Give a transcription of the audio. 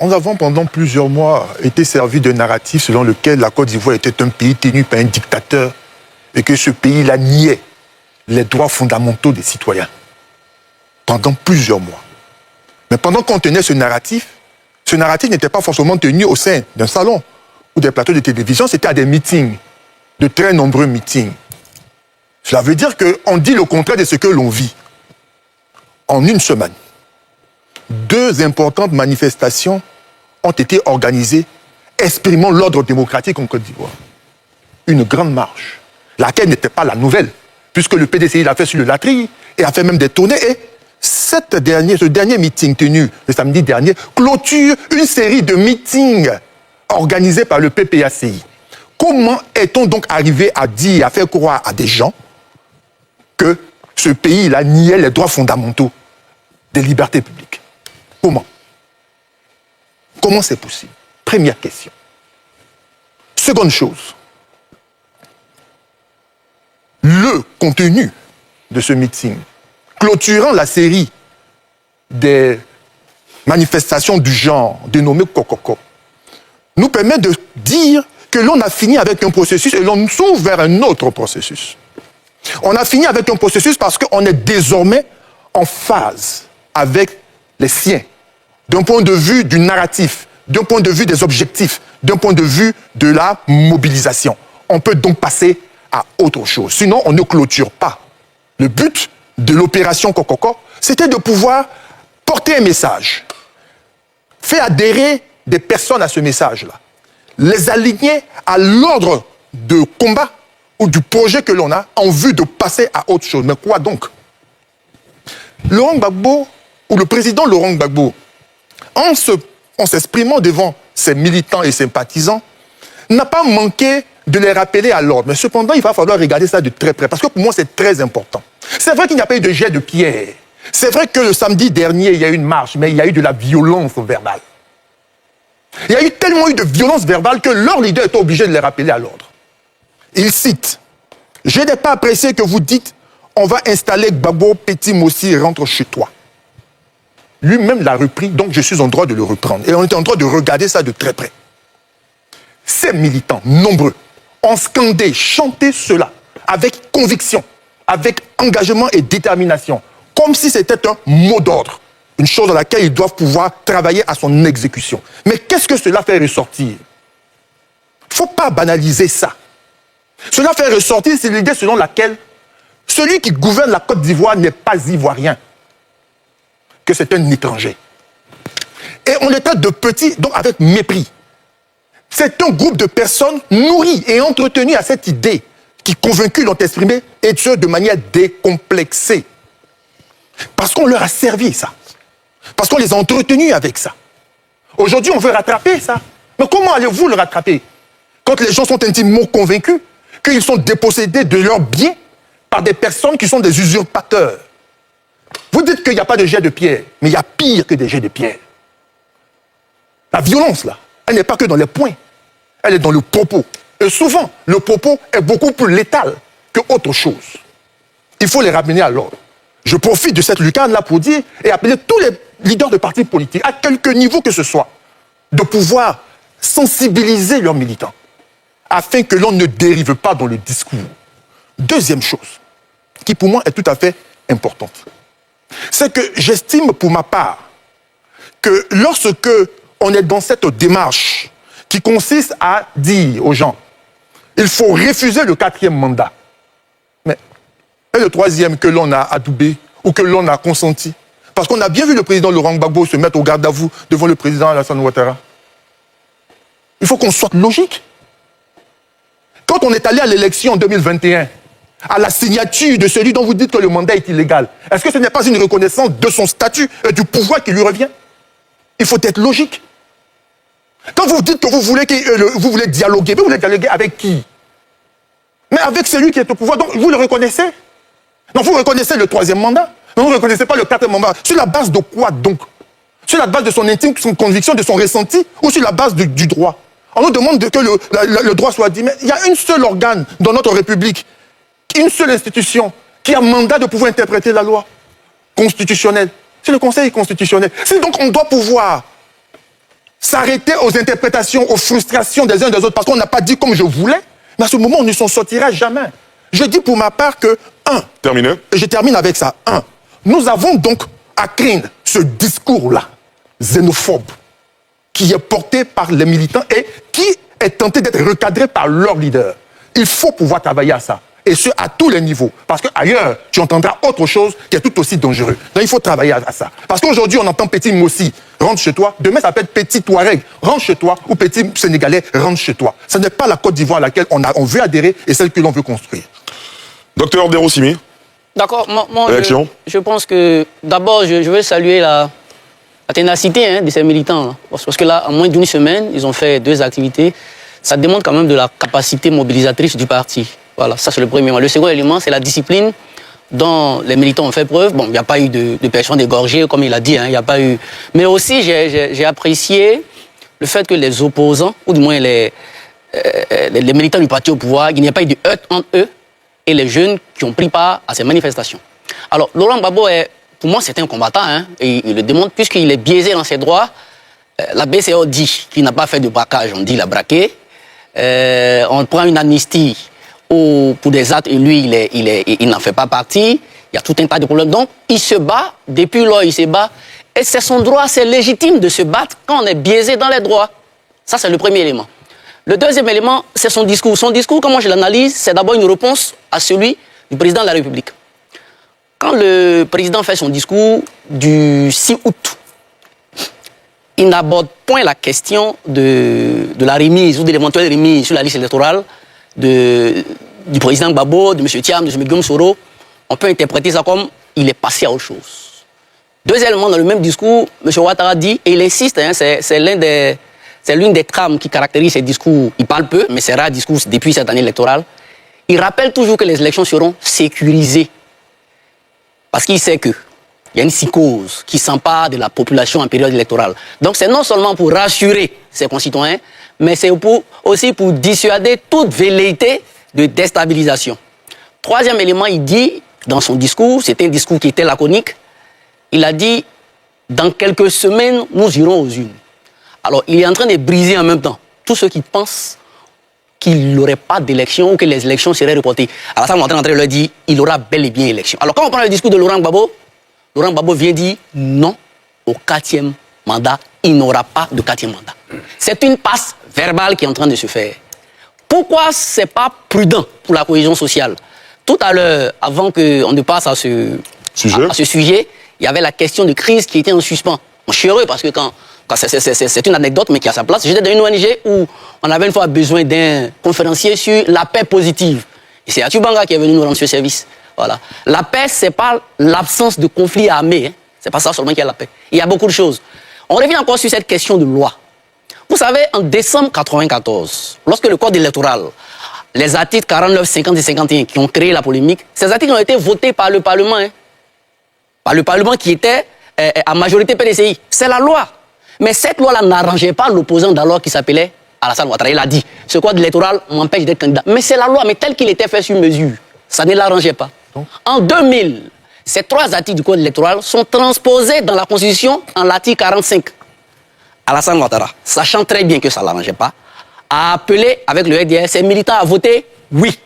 Nous avons pendant plusieurs mois été servis de narratifs selon lequel la Côte d'Ivoire était un pays tenu par un dictateur et que ce pays-là niait les droits fondamentaux des citoyens. Pendant plusieurs mois. Mais pendant qu'on tenait ce narratif n'était pas forcément tenu au sein d'un salon ou des plateaux de télévision, c'était à des meetings, de très nombreux meetings. Cela veut dire qu'on dit le contraire de ce que l'on vit. En une semaine, 2 importantes manifestations ont été organisées exprimant l'ordre démocratique en Côte d'Ivoire. Une grande marche, laquelle n'était pas la nouvelle, puisque le PDCI l'a fait sur le Latry et a fait même des tournées. Et ce dernier meeting tenu le samedi dernier clôture une série de meetings organisés par le PPACI. Comment est-on donc arrivé à dire, à faire croire à des gens que ce pays-là niait les droits fondamentaux des libertés publiques? Comment? Comment c'est possible? Première question. Seconde chose. Le contenu de ce meeting, clôturant la série des manifestations du genre dénommées Kokoko, nous permet de dire que l'on a fini avec un processus et l'on s'ouvre vers un autre processus. On a fini avec un processus parce qu'on est désormais en phase avec les siens, d'un point de vue du narratif, d'un point de vue des objectifs, d'un point de vue de la mobilisation. On peut donc passer à autre chose. Sinon, on ne clôture pas. Le but de l'opération Kokoko, c'était de pouvoir porter un message, faire adhérer des personnes à ce message-là, les aligner à l'ordre de combat ou du projet que l'on a en vue de passer à autre chose. Mais quoi donc? Laurent Gbagbo, ou le président Laurent Gbagbo, en s'exprimant devant ses militants et sympathisants, n'a pas manqué de les rappeler à l'ordre. Mais cependant, il va falloir regarder ça de très près, parce que pour moi, c'est très important. C'est vrai qu'il n'y a pas eu de jet de pierre. C'est vrai que le samedi dernier, il y a eu une marche, mais il y a eu de la violence verbale. Il y a eu tellement de violence verbale que leur leader est obligé de les rappeler à l'ordre. Il cite « Je n'ai pas apprécié que vous dites « On va installer Gbagbo, Petit Mossi, rentre chez toi ». Lui-même l'a repris, donc je suis en droit de le reprendre. Et on est en droit de regarder ça de très près. Ces militants, nombreux, ont scandé, chanté cela, avec conviction, avec engagement et détermination, comme si c'était un mot d'ordre, une chose dans laquelle ils doivent pouvoir travailler à son exécution. Mais qu'est-ce que cela fait ressortir? Il ne faut pas banaliser ça. Cela fait ressortir, c'est l'idée selon laquelle celui qui gouverne la Côte d'Ivoire n'est pas ivoirien, que c'est un étranger. Et on les traite de petits, donc avec mépris. C'est un groupe de personnes nourries et entretenues à cette idée qui, convaincus, l'ont exprimé, et ce, de manière décomplexée. Parce qu'on leur a servi ça. Parce qu'on les a entretenus avec ça. Aujourd'hui, on veut rattraper ça. Mais comment allez-vous le rattraper? Quand les gens sont intimement convaincus qu'ils sont dépossédés de leurs biens par des personnes qui sont des usurpateurs. Vous dites qu'il n'y a pas de jet de pierre, mais il y a pire que des jets de pierre. La violence, là, elle n'est pas que dans les points, elle est dans le propos. Et souvent, le propos est beaucoup plus létal qu'autre chose. Il faut les ramener à l'ordre. Je profite de cette lucarne-là pour dire et appeler tous les leaders de partis politiques, à quelque niveau que ce soit, de pouvoir sensibiliser leurs militants, afin que l'on ne dérive pas dans le discours. Deuxième chose, qui pour moi est tout à fait importante, c'est que j'estime pour ma part que lorsque on est dans cette démarche qui consiste à dire aux gens il faut refuser le 4e mandat, mais et le 3e que l'on a adoubé ou que l'on a consenti, parce qu'on a bien vu le président Laurent Gbagbo se mettre au garde à vous devant le président Alassane Ouattara. Il faut qu'on soit logique. Quand on est allé à l'élection en 2021, à la signature de celui dont vous dites que le mandat est illégal, est-ce que ce n'est pas une reconnaissance de son statut et du pouvoir qui lui revient? Il faut être logique. Quand vous dites que vous voulez dialoguer, vous voulez dialoguer avec qui? Mais avec celui qui est au pouvoir, donc vous le reconnaissez? Donc vous reconnaissez le 3e mandat, mais vous ne reconnaissez pas le 4e mandat. Sur la base de quoi donc? Sur la base de son intime, son conviction, de son ressenti, ou sur la base du droit? On nous demande que le droit soit dit, mais il y a une seule organe dans notre République, une seule institution qui a mandat de pouvoir interpréter la loi constitutionnelle. C'est le Conseil constitutionnel. C'est donc on doit pouvoir s'arrêter aux interprétations, aux frustrations des uns et des autres parce qu'on n'a pas dit comme je voulais, mais à ce moment, on ne s'en sortira jamais. Je dis pour ma part que, Terminé. Et je termine avec ça, nous avons donc à craindre ce discours-là, xénophobe, qui est porté par les militants et qui est tenté d'être recadré par leur leader. Il faut pouvoir travailler à ça. Et ce, à tous les niveaux. Parce qu'ailleurs, tu entendras autre chose qui est tout aussi dangereux. Donc il faut travailler à ça. Parce qu'aujourd'hui, on entend petit Mossi, rentre chez toi. Demain, ça peut être petit Touareg, rentre chez toi. Ou petit Sénégalais, rentre chez toi. Ce n'est pas la Côte d'Ivoire à laquelle on veut adhérer et celle que l'on veut construire. Docteur Deroussimi. D'accord. Moi Réaction. je pense que, d'abord, je veux saluer la ténacité de ces militants. Là. Parce que là, en moins d'une semaine, ils ont fait 2 activités. Ça demande quand même de la capacité mobilisatrice du parti. Voilà, ça c'est le premier élément. Le second élément, c'est la discipline dont les militants ont fait preuve. Bon, il n'y a pas eu de personnes égorgées, comme il a dit, il n'y a pas eu... Mais aussi, j'ai apprécié le fait que les opposants, ou du moins les militants du parti au pouvoir, il n'y a pas eu de heurts entre eux et les jeunes qui ont pris part à ces manifestations. Alors, Laurent Gbagbo, pour moi, c'est un combattant, et il le demande, puisqu'il est biaisé dans ses droits. La BCO dit qu'il n'a pas fait de braquage, on dit qu'il a braqué. On prend une amnistie pour des actes et lui, il n'en fait pas partie. Il y a tout un tas de problèmes. Donc, il se bat, depuis lors, il se bat. Et c'est son droit, c'est légitime de se battre quand on est biaisé dans les droits. Ça, c'est le premier élément. Le deuxième élément, c'est son discours. Son discours, comment je l'analyse, c'est d'abord une réponse à celui du président de la République. Quand le président fait son discours du 6 août, il n'aborde point la question de la remise ou de l'éventuelle remise sur la liste électorale du président Gbagbo, de M. Thiam, de M. Guillaume Soro. On peut interpréter ça comme il est passé à autre chose. Deuxièmement, dans le même discours, M. Ouattara dit, et il insiste, c'est l'une des trames qui caractérise ses discours. Il parle peu, mais c'est rare discours depuis cette année électorale. Il rappelle toujours que les élections seront sécurisées. Parce qu'il sait qu'il y a une psychose qui s'empare de la population en période électorale. Donc c'est non seulement pour rassurer ses concitoyens, mais c'est aussi pour dissuader toute velléité de déstabilisation. Troisième élément, il dit, dans son discours, c'était un discours qui était laconique, il a dit, dans quelques semaines, nous irons aux urnes. Alors, il est en train de briser en même temps tous ceux qui pensent qu'il n'aurait pas d'élection ou que les élections seraient reportées. Alors ça, on est en train de leur dire, il aura bel et bien élection. Alors, quand on prend le discours de Laurent Gbagbo vient dire non au 4e mandat, il n'aura pas de 4e mandat. C'est une passe verbale qui est en train de se faire. Pourquoi ce n'est pas prudent pour la cohésion sociale? Tout à l'heure, avant qu'on ne passe à ce sujet, il y avait la question de crise qui était en suspens. Je suis heureux parce que c'est une anecdote, mais qui a sa place. J'étais dans une ONG où on avait une fois besoin d'un conférencier sur la paix positive. Et c'est Atubanga qui est venu nous rendre ce service. Voilà. La paix, ce n'est pas l'absence de conflit armé. C'est pas ça seulement qui est la paix. Il y a beaucoup de choses. On revient encore sur cette question de loi. Vous savez, en décembre 1994, lorsque le code électoral, les articles 49, 50 et 51 qui ont créé la polémique, ces articles ont été votés par le Parlement. Par le Parlement qui était à majorité PDCI. C'est la loi. Mais cette loi-là n'arrangeait pas l'opposant d'alors qui s'appelait Alassane Ouattara. Il a dit, ce code électoral m'empêche d'être candidat. Mais c'est la loi, mais tel qu'il était fait sur mesure. Ça ne l'arrangeait pas. En 2000, ces 3 articles du code électoral sont transposés dans la Constitution en l'article 45. Alassane Ouattara, sachant très bien que ça ne l'arrangeait pas, a appelé avec le RDR ses militants à voter oui.